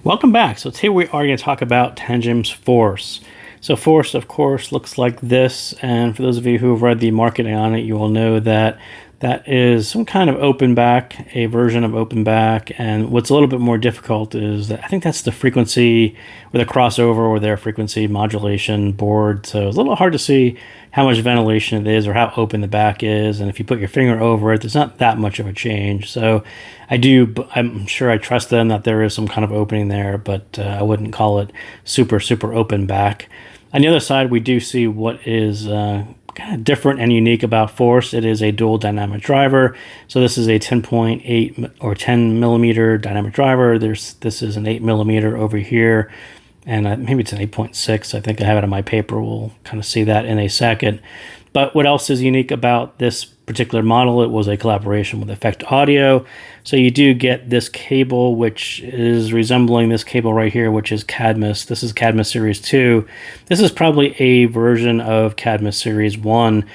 Welcome back. So today we are going to talk about Tanchjim's Force. So Force, of course, looks like this, and for those of you who have read the marketing on it, you will know that that is some kind of open back, a version of open back, and what's a little bit more difficult is that I think that's the frequency or the crossover or their frequency modulation board. So it's a little hard to see how much ventilation it is or how open the back is, and if you put your finger over it, there's not that much of a change. So I'm sure I trust them that there is some kind of opening there, but I wouldn't call it super open back. On the other side, we do see what is kind of different and unique about Force. It is a dual dynamic driver. So this is a 10.8 or 10 millimeter dynamic driver. This is an 8 millimeter over here, and maybe it's an 8.6. I think I have it on my paper. We'll kind of see that in a second. But what else is unique about this particular model? It was a collaboration with Effect Audio. So you do get this cable, which is resembling this cable right here, which is Cadmus. This is Cadmus Series 2. This is probably a version of Cadmus Series 1.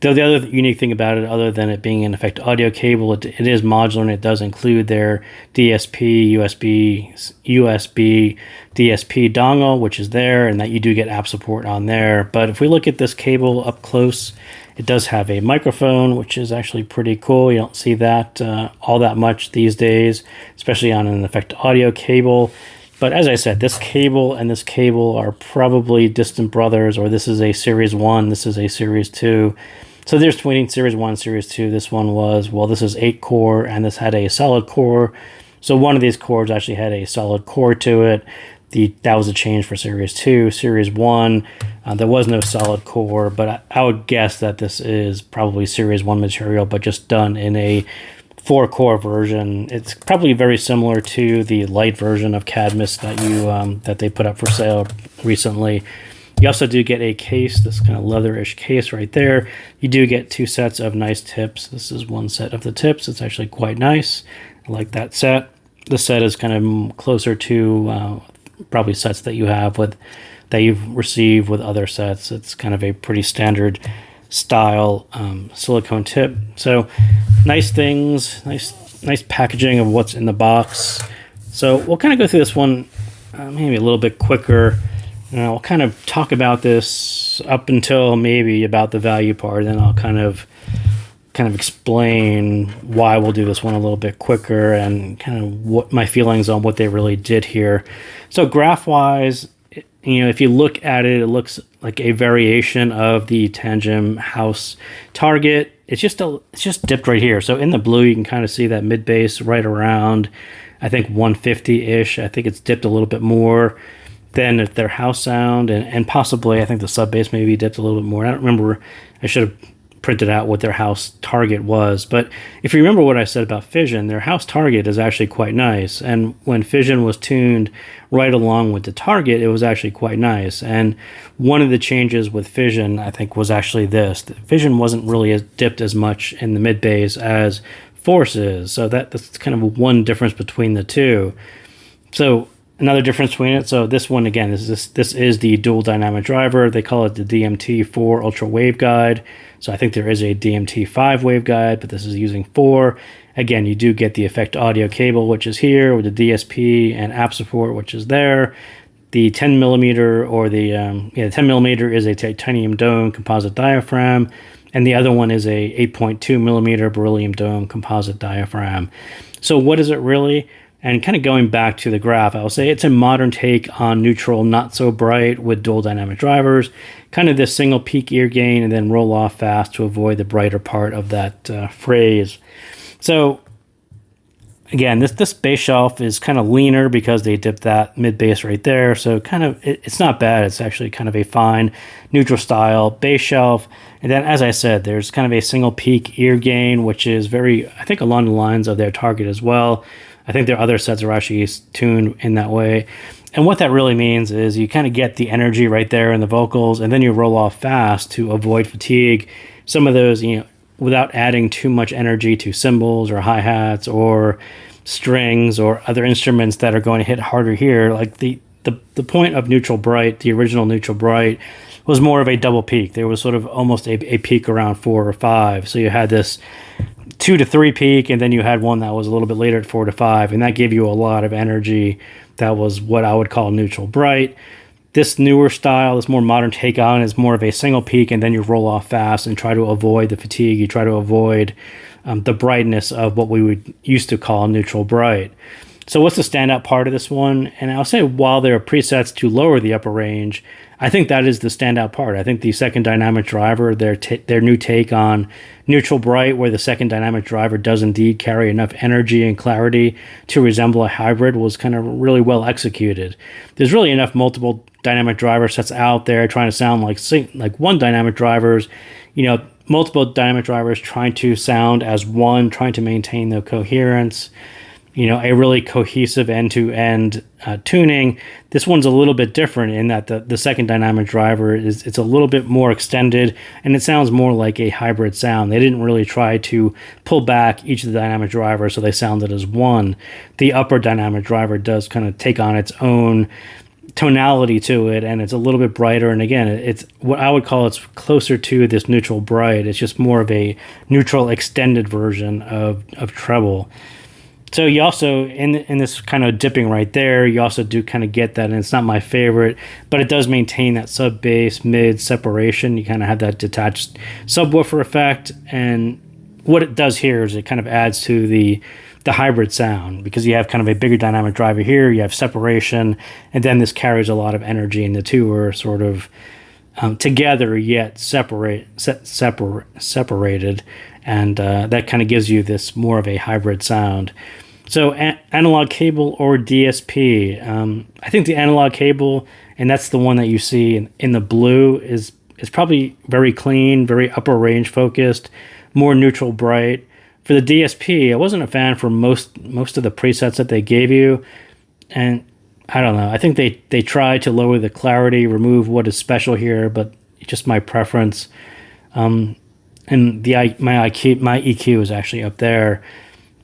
Though the other unique thing about it, other than it being an Effect Audio cable, it is modular, and it does include their DSP, USB, DSP dongle, which is there, and that you do get app support on there. But if we look at this cable up close, it does have a microphone, which is actually pretty cool. You don't see that all that much these days, especially on an Effect Audio cable. But as I said, this cable and this cable are probably distant brothers, or this is a Series 1, this is a Series 2. So there's between Series 1 and Series 2. This one was, well, this is 8 core, and this had a solid core. So one of these cores actually had a solid core to it. That was a change for Series 2. Series 1, there was no solid core, but I would guess that this is probably Series 1 material, but just done in a 4-core version. It's probably very similar to the light version of Cadmus that they put up for sale recently. You also do get a case, this kind of leatherish case right there. You do get 2 sets of nice tips. This is one set of the tips. It's actually quite nice. I like that set. This set is kind of closer to probably sets that you've received with other sets. It's kind of a pretty standard style silicone tip. So nice things, nice packaging of what's in the box. So we'll kind of go through this one maybe a little bit quicker. And I'll kind of talk about this up until maybe about the value part, and then I'll kind of explain why we'll do this one a little bit quicker and kind of what my feelings on what they really did here. So graph-wise, if you look at it, it looks like a variation of the Tanchjim house target. It's just dipped right here. So in the blue, you can kind of see that mid bass right around, I think 150-ish. I think it's dipped a little bit more than their house sound, and possibly I think the sub bass maybe dipped a little bit more. I don't remember. I should have printed out what their house target was. But if you remember what I said about Fission, their house target is actually quite nice. And when Fission was tuned right along with the target, it was actually quite nice. And one of the changes with Fission, I think, was actually this. Fission wasn't really dipped as much in the mid bass as Force is. So that's kind of one difference between the two. So another difference between it. So this one, again, this is the dual dynamic driver. They call it the DMT4 Ultra Waveguide. So I think there is a DMT5 waveguide, but this is using 4. Again, you do get the Effect Audio cable, which is here, with the DSP and app support, which is there. The 10 millimeter or the 10 millimeter is a titanium dome composite diaphragm, and the other one is a 8.2 millimeter beryllium dome composite diaphragm. So what is it really? And kind of going back to the graph, I will say it's a modern take on neutral, not so bright with dual dynamic drivers. Kind of this single peak ear gain and then roll off fast to avoid the brighter part of that phrase. So again, this bass shelf is kind of leaner because they dipped that mid bass right there. So kind of it's not bad. It's actually kind of a fine neutral style bass shelf. And then, as I said, there's kind of a single peak ear gain, which is very, I think, along the lines of their target as well. I think their other sets are actually tuned in that way. And what that really means is you kind of get the energy right there in the vocals, and then you roll off fast to avoid fatigue. Some of those, without adding too much energy to cymbals or hi-hats or strings or other instruments that are going to hit harder here. Like the point of Neutral Bright, the original Neutral Bright, was more of a double peak. There was sort of almost a peak around 4 or 5. So you had this 2 to 3 peak, and then you had one that was a little bit later at 4 to 5, and that gave you a lot of energy. That was what I would call neutral bright. This newer style, this more modern take on, is more of a single peak, and then you roll off fast and try to avoid the fatigue. You try to avoid the brightness of what we would used to call neutral bright. So what's the standout part of this one? And I'll say, while there are presets to lower the upper range, I think that is the standout part. I think the second dynamic driver, their new take on neutral bright, where the second dynamic driver does indeed carry enough energy and clarity to resemble a hybrid, was kind of really well executed. There's really enough multiple dynamic driver sets out there trying to sound like one dynamic drivers, multiple dynamic drivers trying to sound as one, trying to maintain the coherence, a really cohesive end-to-end tuning. This one's a little bit different in that the second dynamic driver it's a little bit more extended, and it sounds more like a hybrid sound. They didn't really try to pull back each of the dynamic drivers so they sounded as one. The upper dynamic driver does kind of take on its own tonality to it, and it's a little bit brighter. And again, it's what I would call, it's closer to this neutral bright. It's just more of a neutral extended version of treble. So you also, in this kind of dipping right there, you also do kind of get that, and it's not my favorite, but it does maintain that sub-bass mid separation. You kind of have that detached subwoofer effect, and what it does here is it kind of adds to the hybrid sound, because you have kind of a bigger dynamic driver here, you have separation, and then this carries a lot of energy, and the two are sort of together yet separated, and that kind of gives you this more of a hybrid sound. So analog cable or DSP, I think the analog cable, and that's the one that you see in the blue, is probably very clean, very upper range focused, more neutral bright. For the DSP, I wasn't a fan for most of the presets that they gave you, and I don't know. I think they tried to lower the clarity, remove what is special here, but it's just my preference. And my EQ is actually up there,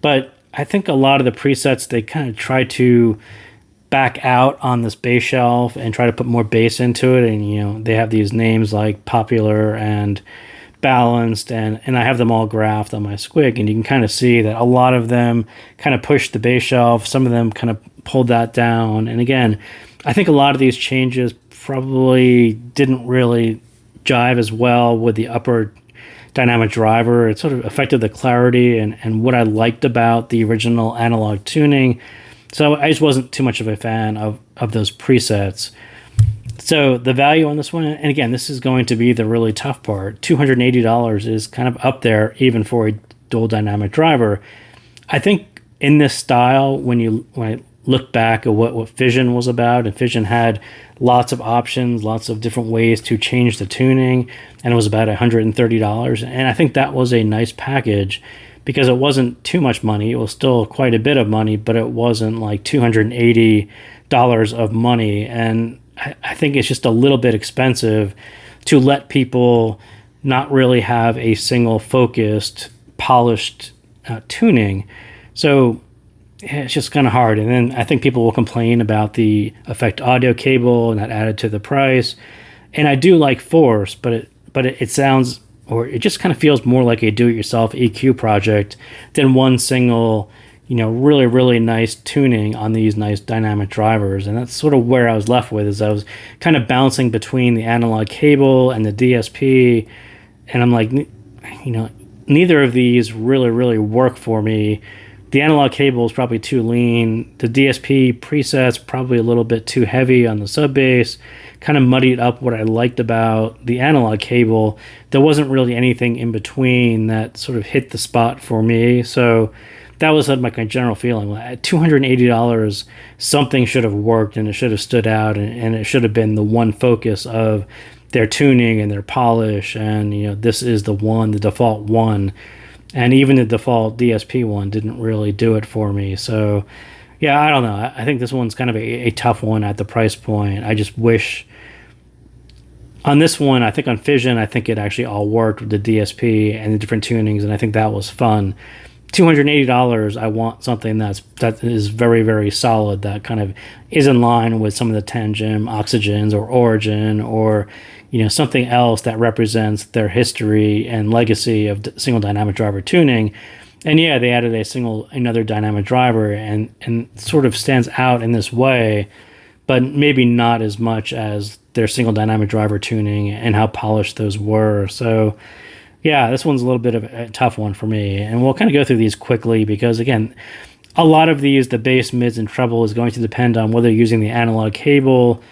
but I think a lot of the presets, they kind of try to back out on this bass shelf and try to put more bass into it, and they have these names like popular and balanced, and I have them all graphed on my squig, and you can kind of see that a lot of them kind of pushed the bass shelf, some of them kind of pulled that down. And again, I think a lot of these changes probably didn't really jive as well with the upper dynamic driver. It sort of affected the clarity and what I liked about the original analog tuning. So I just wasn't too much of a fan of those presets. So the value on this one, and again, this is going to be the really tough part, $280 is kind of up there even for a dual dynamic driver. I think in this style, when I look back at what Fission was about, and Fission had lots of options, lots of different ways to change the tuning, and it was about $130. And I think that was a nice package, because it wasn't too much money. It was still quite a bit of money, but it wasn't like $280 of money. And I think it's just a little bit expensive to let people not really have a single focused, polished tuning. So it's just kind of hard. And then I think people will complain about the effect audio cable, and that added to the price. And I do like Force, but it sounds, or it just kind of feels more like a do-it-yourself EQ project than one single, really, really nice tuning on these nice dynamic drivers. And that's sort of where I was left with, is I was kind of bouncing between the analog cable and the DSP. And I'm like, neither of these really, really work for me. The analog cable is probably too lean. The DSP presets probably a little bit too heavy on the sub bass. Kind of muddied up what I liked about the analog cable. There wasn't really anything in between that sort of hit the spot for me. So that was like my general feeling. At $280, something should have worked, and it should have stood out, and it should have been the one focus of their tuning and their polish. And this is the default one. And even the default DSP one didn't really do it for me. So, yeah, I don't know. I think this one's kind of a tough one at the price point. I just wish on this one, I think on Fission, I think it actually all worked with the DSP and the different tunings, and I think that was fun. $280, I want something that is very, very solid, that kind of is in line with some of the Tanchjim Oxygens or Origin, or something else that represents their history and legacy of single dynamic driver tuning. And yeah, they added another dynamic driver and sort of stands out in this way, but maybe not as much as their single dynamic driver tuning and how polished those were. So yeah, this one's a little bit of a tough one for me. And we'll kind of go through these quickly because, again, a lot of these, the bass, mids, and treble, is going to depend on whether you're using the analog cable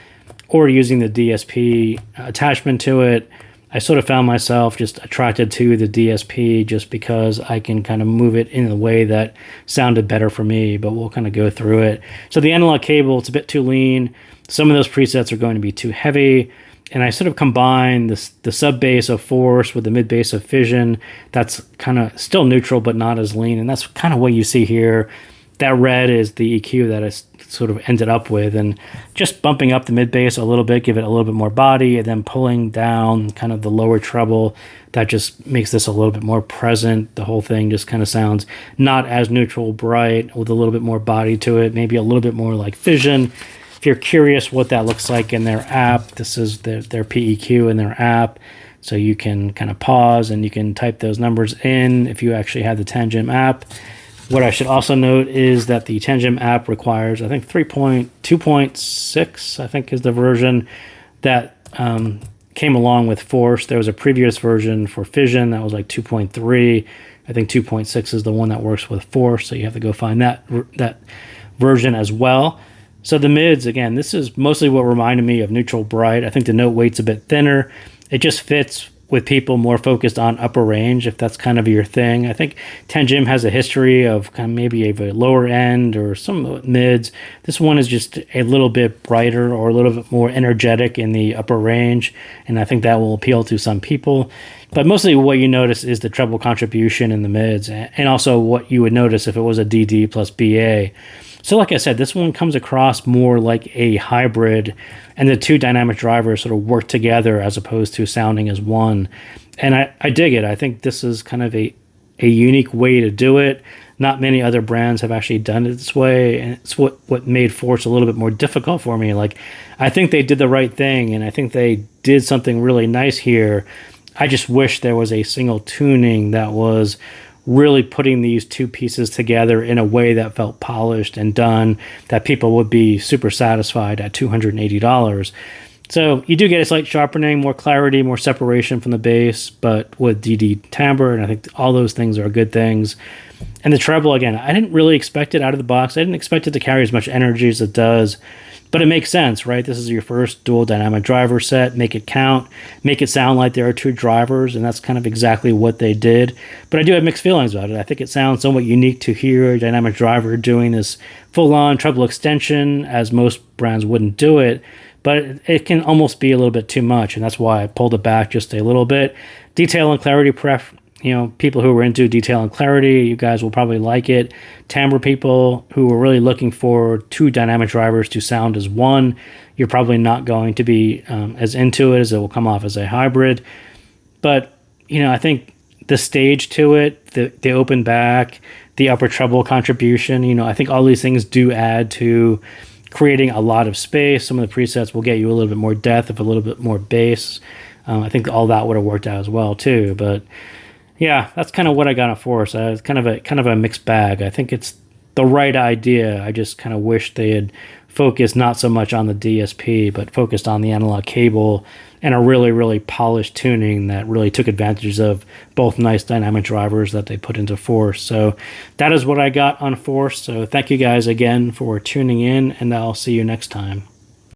or using the DSP attachment to it. I sort of found myself just attracted to the DSP just because I can kind of move it in a way that sounded better for me, but we'll kind of go through it. So the analog cable, it's a bit too lean. Some of those presets are going to be too heavy. And I sort of combine the sub bass of Force with the mid bass of Fission. That's kind of still neutral, but not as lean. And that's kind of what you see here. That red is the EQ that I sort of ended up with. And just bumping up the mid bass a little bit, give it a little bit more body, and then pulling down kind of the lower treble. That just makes this a little bit more present. The whole thing just kind of sounds not as neutral, bright, with a little bit more body to it. Maybe a little bit more like Fission. If you're curious what that looks like in their app, this is their PEQ in their app. So you can kind of pause and you can type those numbers in if you actually have the Tanchjim app. What I should also note is that the Tanchjim app requires, I think 3.2.6, I think is the version that came along with Force. There was a previous version for Fission that was like 2.3. I think 2.6 is the one that works with Force. So you have to go find that version as well. So the mids, again, this is mostly what reminded me of neutral bright. I think the note weight's a bit thinner. It just fits with people more focused on upper range, if that's kind of your thing. I think Tanchjim has a history of kind of maybe a lower end or some mids. This one is just a little bit brighter or a little bit more energetic in the upper range, and I think that will appeal to some people. But mostly what you notice is the treble contribution in the mids, and also what you would notice if it was a DD plus BA. So like I said, this one comes across more like a hybrid, and the two dynamic drivers sort of work together as opposed to sounding as one. And I dig it. I think this is kind of a unique way to do it. Not many other brands have actually done it this way, and it's what made Force a little bit more difficult for me. Like, I think they did the right thing, and I think they did something really nice here. I just wish there was a single tuning that was really putting these two pieces together in a way that felt polished and done, that people would be super satisfied at $280. So you do get a slight sharpening, more clarity, more separation from the bass, but with DD timbre, and I think all those things are good things. And the treble, again, I didn't really expect it out of the box. I didn't expect it to carry as much energy as it does, but it makes sense, right? This is your first dual dynamic driver set. Make it count. Make it sound like there are two drivers, and that's kind of exactly what they did. But I do have mixed feelings about it. I think it sounds somewhat unique to hear a dynamic driver doing this full-on treble extension, as most brands wouldn't do it. But it can almost be a little bit too much, and that's why I pulled it back just a little bit. Detail and clarity people who were into detail and clarity, you guys will probably like it. Timbre people who were really looking for two dynamic drivers to sound as one, you're probably not going to be as into it, as it will come off as a hybrid. But, I think the stage to it, the open back, the upper treble contribution, I think all these things do add to creating a lot of space. Some of the presets will get you a little bit more depth, of a little bit more bass. I think all that would have worked out as well too. But yeah, that's kind of what I got on Force. It's kind of a mixed bag. I think it's the right idea. I just kind of wish they had focused not so much on the DSP, but focused on the analog cable and a really, really polished tuning that really took advantage of both nice dynamic drivers that they put into Force. So that is what I got on Force. So thank you guys again for tuning in, and I'll see you next time.